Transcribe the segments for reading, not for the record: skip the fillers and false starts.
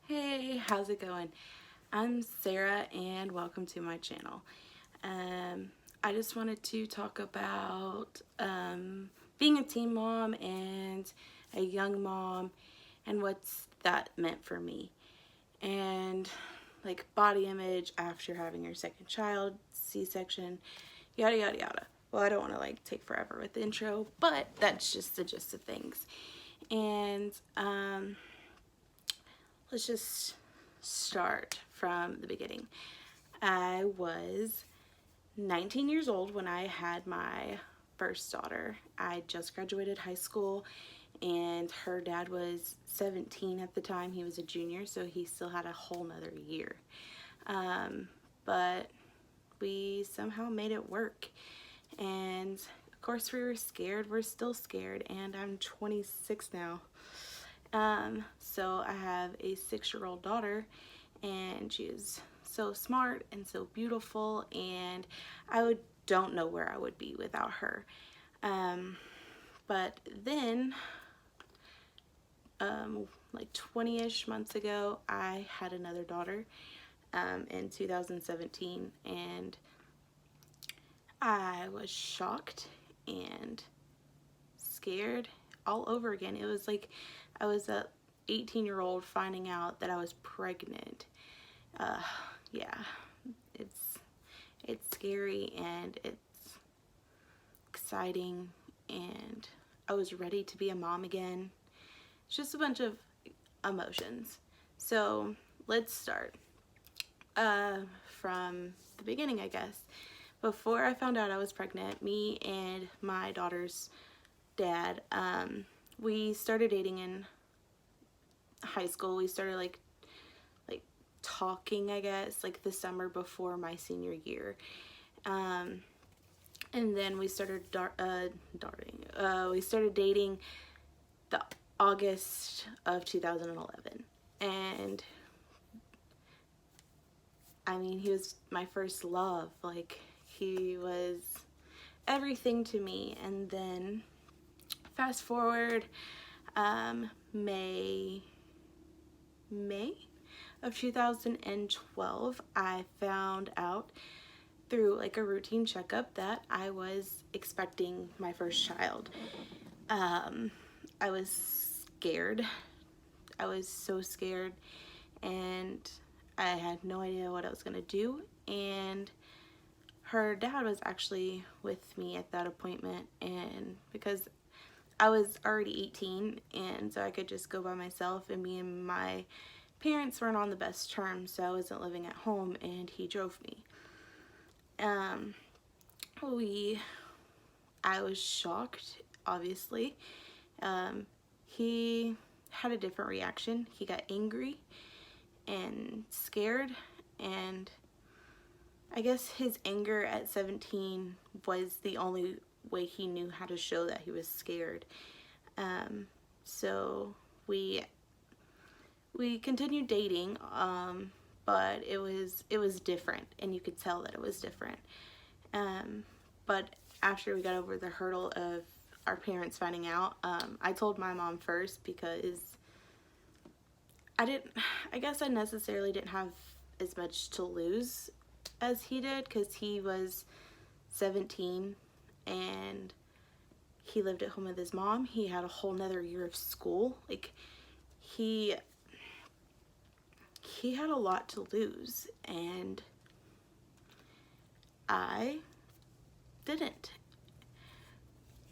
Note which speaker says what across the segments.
Speaker 1: Hey, how's it going? I'm Sarah and welcome to my channel. I just wanted to talk about being a teen mom and a young mom and what's that meant for me. And like body image after having your second child, C-section, yada yada yada. Well, I don't want to like take forever with the intro, but that's just the gist of things. And let's just start from the beginning. I was 19 years old when I had my first daughter. I just graduated high school and her dad was 17 at the time. He was a junior, so he still had a whole nother year. But we somehow made it work. And of course we were scared. We're still scared, and I'm 26 now. So I have a 6-year-old daughter, and she is so smart and so beautiful, and don't know where I would be without her. But then, like 20-ish months ago, I had another daughter, in 2017, and I was shocked and scared all over again. It was like I was a 18-year-old finding out that I was pregnant. Yeah, it's scary and it's exciting, and I was ready to be a mom again. It's just a bunch of emotions. So let's start from the beginning, I guess. Before I found out I was pregnant, me and my daughter's dad, we started dating in high school. We started like talking, I guess, like the summer before my senior year. And then we started we started dating the August of 2011. And I mean, he was my first love. Like, he was everything to me. And then fast forward, May of 2012, I found out through like a routine checkup that I was expecting my first child. I was scared. I was so scared, and I had no idea what I was gonna do. And her dad was actually with me at that appointment, and because I was already 18, and so I could just go by myself, and me and my parents weren't on the best terms, so I wasn't living at home, and he drove me. I was shocked, obviously. He had a different reaction. He got angry and scared, and I guess his anger at 17 was the only way he knew how to show that he was scared. So we continued dating, but it was different, and you could tell that it was different. But after we got over the hurdle of our parents finding out, I told my mom first because I guess I necessarily didn't have as much to lose as he did, because he was 17 and he lived at home with his mom. He had a whole nother year of school. Like, he had a lot to lose, and I didn't.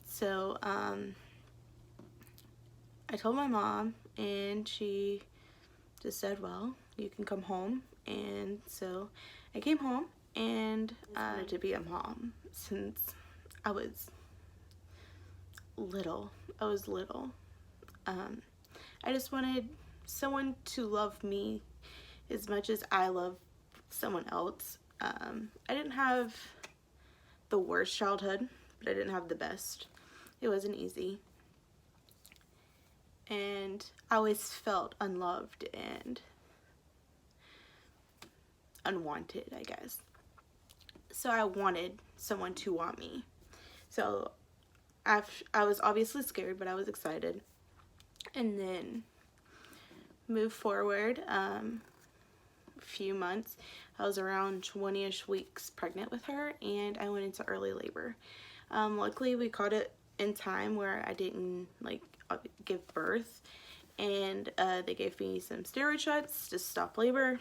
Speaker 1: So I told my mom, and she just said, well, you can come home. And so I came home, and I wanted to be a mom since I was little. I just wanted someone to love me as much as I love someone else. I didn't have the worst childhood, but I didn't have the best. It wasn't easy. And I always felt unloved and unwanted, I guess. So I wanted someone to want me. So I was obviously scared, but I was excited. And then move forward a few months. I was around 20-ish weeks pregnant with her, and I went into early labor. Luckily, we caught it in time where I didn't give birth, and they gave me some steroid shots to stop labor,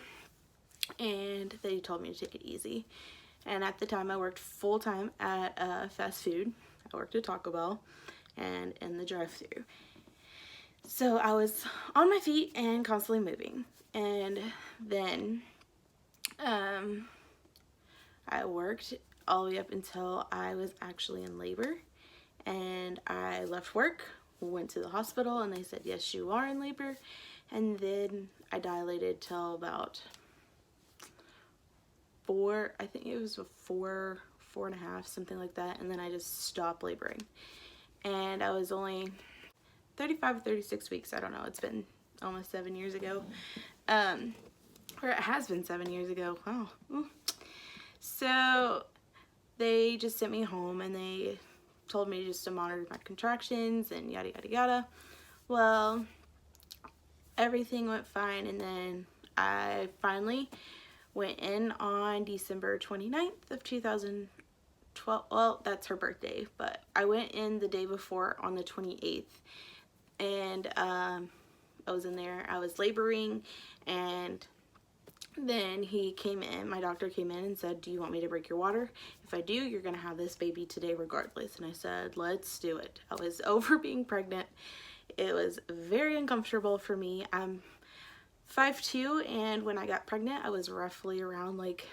Speaker 1: and they told me to take it easy. And at the time, I worked full-time at fast food. I worked at Taco Bell and in the drive-thru. So I was on my feet and constantly moving. And then I worked all the way up until I was actually in labor. And I left work, went to the hospital, and they said, yes, you are in labor. And then I dilated till about I think it was a 4.5, something like that. And then I just stopped laboring. And I was only 35 or 36 weeks. I don't know. It's been almost 7 years ago. Or it has been 7 years ago. Wow. Ooh. So they just sent me home, and they told me just to monitor my contractions and yada yada yada. Well, everything went fine, and then I finally went in on December 29th of 2012. Well, that's her birthday, but I went in the day before on the 28th, and I was in there. I was laboring, and then he came in, my doctor came in and said, do you want me to break your water? If I do, you're gonna have this baby today regardless. And I said, let's do it. I was over being pregnant. It was very uncomfortable for me. I'm 5'2", and when I got pregnant, I was roughly around like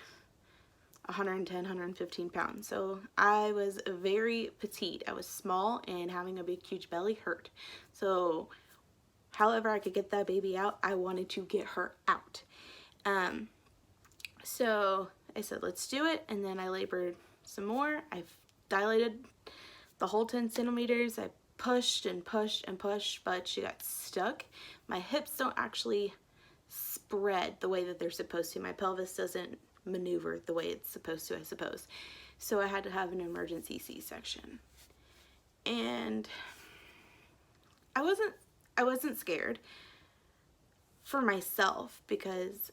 Speaker 1: 110, 115 pounds. So I was very petite. I was small, and having a big, huge belly hurt. So however I could get that baby out, I wanted to get her out. So I said, let's do it. And then I labored some more. I've dilated the whole 10 centimeters. I pushed and pushed and pushed, but she got stuck. My hips don't actually spread the way that they're supposed to. My pelvis doesn't maneuver the way it's supposed to, I suppose. So I had to have an emergency C-section. And I wasn't scared for myself, because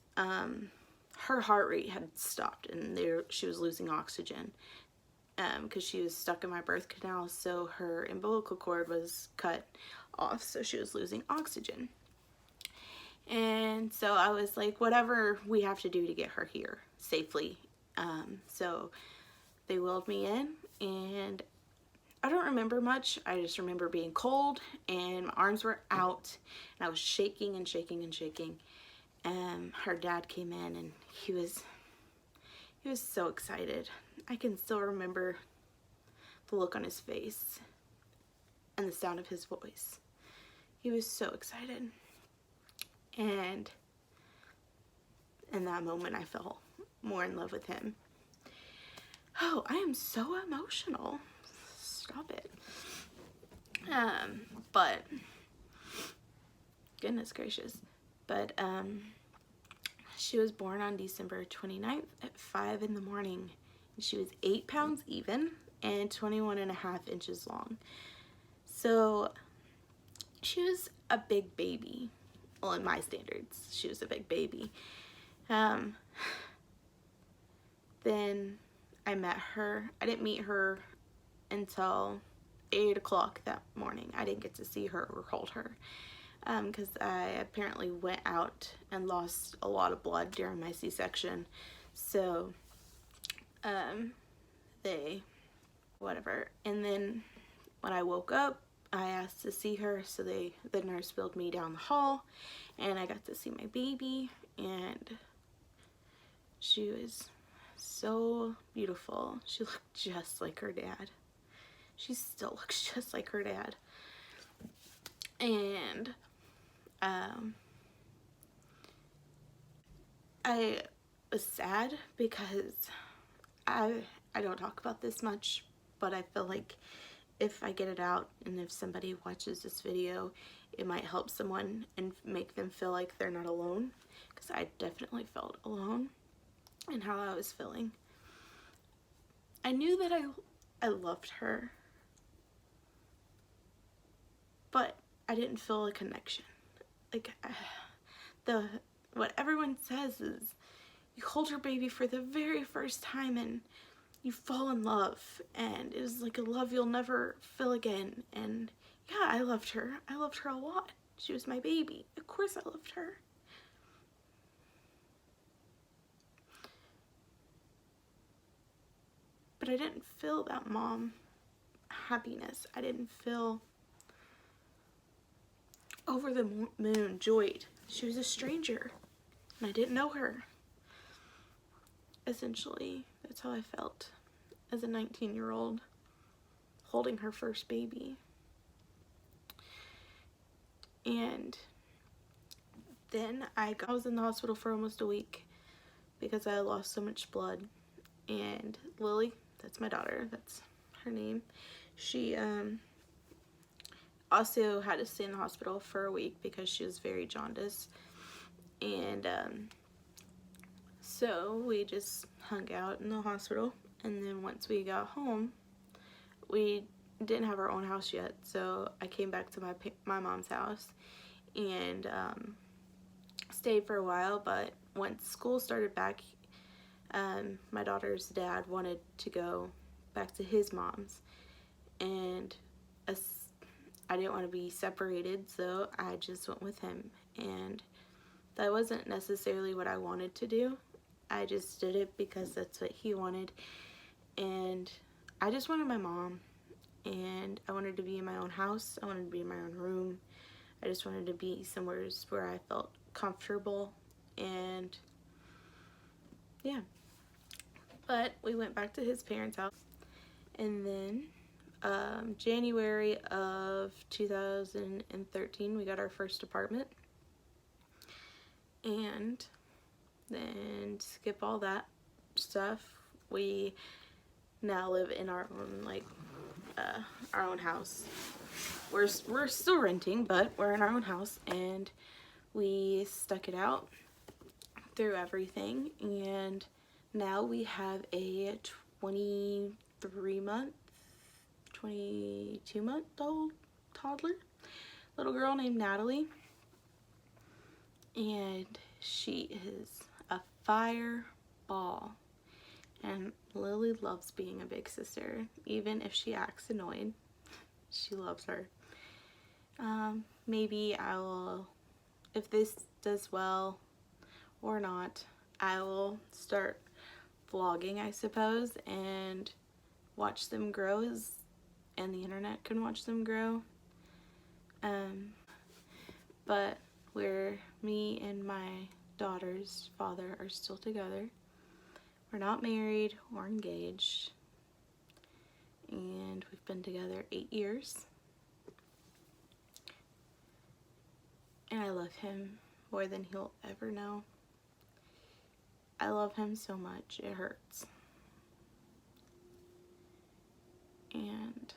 Speaker 1: her heart rate had stopped, and she was losing oxygen because she was stuck in my birth canal, so her umbilical cord was cut off, so she was losing oxygen. And so I was like, whatever we have to do to get her here safely. So they wheeled me in, and I don't remember much. I just remember being cold, and my arms were out, and I was shaking and shaking and shaking. And her dad came in, and he was so excited. I can still remember the look on his face and the sound of his voice. He was so excited. And in that moment, I fell more in love with him. Oh, I am so emotional. Stop it. But goodness gracious. But she was born on December 29th at 5 in the morning. And she was 8 pounds even and 21.5 inches long. So she was a big baby. Well, in my standards, she was a big baby. Then I met her. I didn't meet her until 8 o'clock that morning. I didn't get to see her or hold her because I apparently went out and lost a lot of blood during my C-section. So whatever. And then when I woke up, I asked to see her, so the nurse wheeled me down the hall, and I got to see my baby, and she was so beautiful. She looked just like her dad. She still looks just like her dad. And I was sad because I don't talk about this much, but I feel like if I get it out and if somebody watches this video, it might help someone and make them feel like they're not alone, because I definitely felt alone in how I was feeling. I knew that I loved her, but I didn't feel a connection. Like, what everyone says is you hold your baby for the very first time and you fall in love, and it was like a love you'll never feel again. And yeah, I loved her. I loved her a lot. She was my baby. Of course I loved her. But I didn't feel that mom happiness. I didn't feel over the moon joyed. She was a stranger and I didn't know her. Essentially, that's how I felt as a 19-year-old holding her first baby. And then I was in the hospital for almost a week because I lost so much blood. And Lily, that's my daughter, that's her name, she also had to stay in the hospital for a week because she was very jaundiced. And so we just hung out in the hospital, and then once we got home, we didn't have our own house yet, so I came back to my mom's house and stayed for a while. But once school started back, my daughter's dad wanted to go back to his mom's, and I didn't want to be separated, so I just went with him. And that wasn't necessarily what I wanted to do. I just did it because that's what he wanted, and I just wanted my mom, and I wanted to be in my own house. I wanted to be in my own room. I just wanted to be somewhere where I felt comfortable. And yeah, but we went back to his parents' house, and then January of 2013 we got our first apartment. And then skip all that stuff, we now live in our own our own house. We're still renting, but we're in our own house, and we stuck it out through everything. And now we have a 22-month-old toddler, little girl named Natalie, and she is a fireball. And Lily loves being a big sister, even if she acts annoyed. She loves her. Maybe I will, if this does well or not, I will start vlogging, I suppose, and watch them grow, and the internet can watch them grow. But me and my daughter's father are still together. We're not married or engaged, and we've been together 8 years. And I love him more than he'll ever know. I love him so much, it hurts. And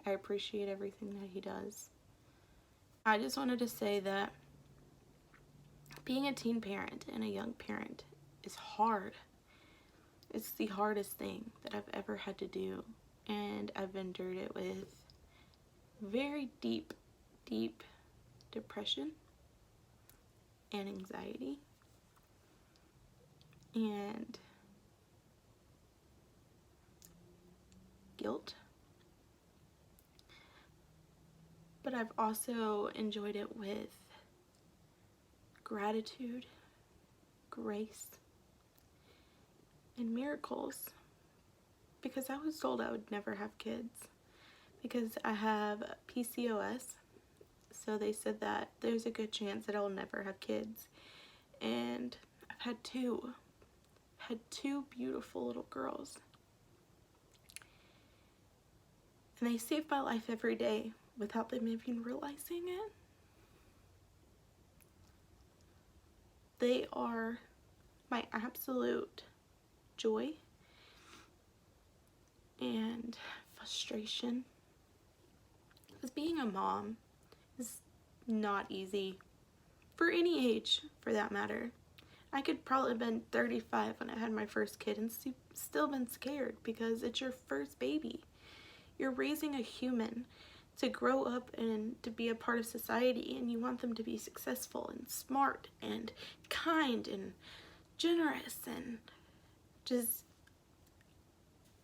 Speaker 1: I appreciate everything that he does. I just wanted to say that being a teen parent and a young parent is hard. It's the hardest thing that I've ever had to do, and I've endured it with very deep depression and anxiety and guilt. But I've also enjoyed it with gratitude, grace, and miracles, because I was told I would never have kids because I have PCOS. So they said that there's a good chance that I'll never have kids. And I've had two beautiful little girls. And they save my life every day without them even realizing it. They are my absolute joy and frustration. Because being a mom is not easy for any age, for that matter. I could probably have been 35 when I had my first kid and still been scared, because it's your first baby. You're raising a human to grow up and to be a part of society, and you want them to be successful and smart and kind and generous, and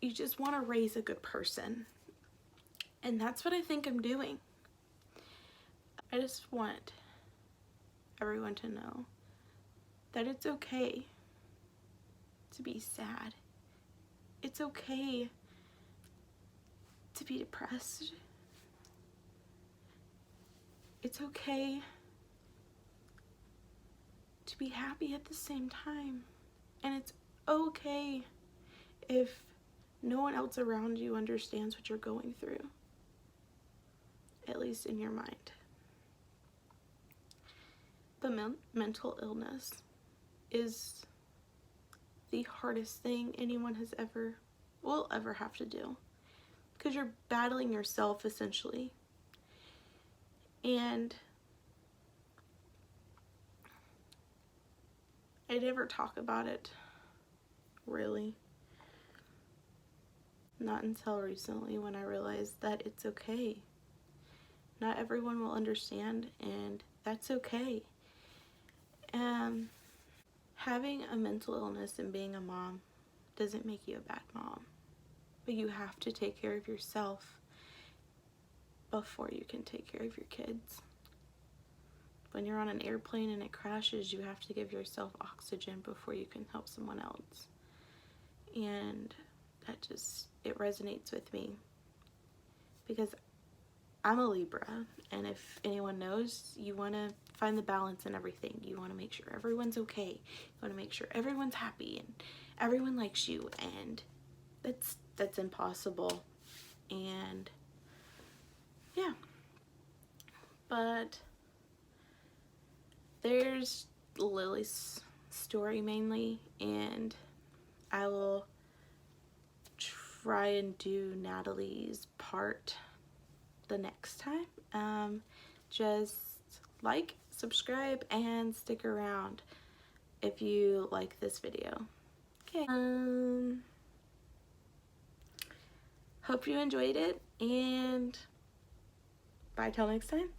Speaker 1: you just want to raise a good person. And that's what I think I'm doing. I just want everyone to know that it's okay to be sad. It's okay to be depressed. It's okay to be happy at the same time. And it's okay if no one else around you understands what you're going through, at least in your mind. But mental illness is the hardest thing anyone will ever have to do, because you're battling yourself essentially. And I never talk about it, really. Not until recently, when I realized that it's okay. Not everyone will understand, and that's okay. Having a mental illness and being a mom doesn't make you a bad mom, but you have to take care of yourself before you can take care of your kids. When you're on an airplane and it crashes, you have to give yourself oxygen before you can help someone else. And it resonates with me, because I'm a Libra, and if anyone knows, you want to find the balance in everything. You want to make sure everyone's okay. You want to make sure everyone's happy and everyone likes you, and that's impossible. And yeah, but there's Lily's story mainly, and I will try and do Natalie's part the next time. Just like, subscribe, and stick around if you like this video. Okay. Hope you enjoyed it, and bye till next time.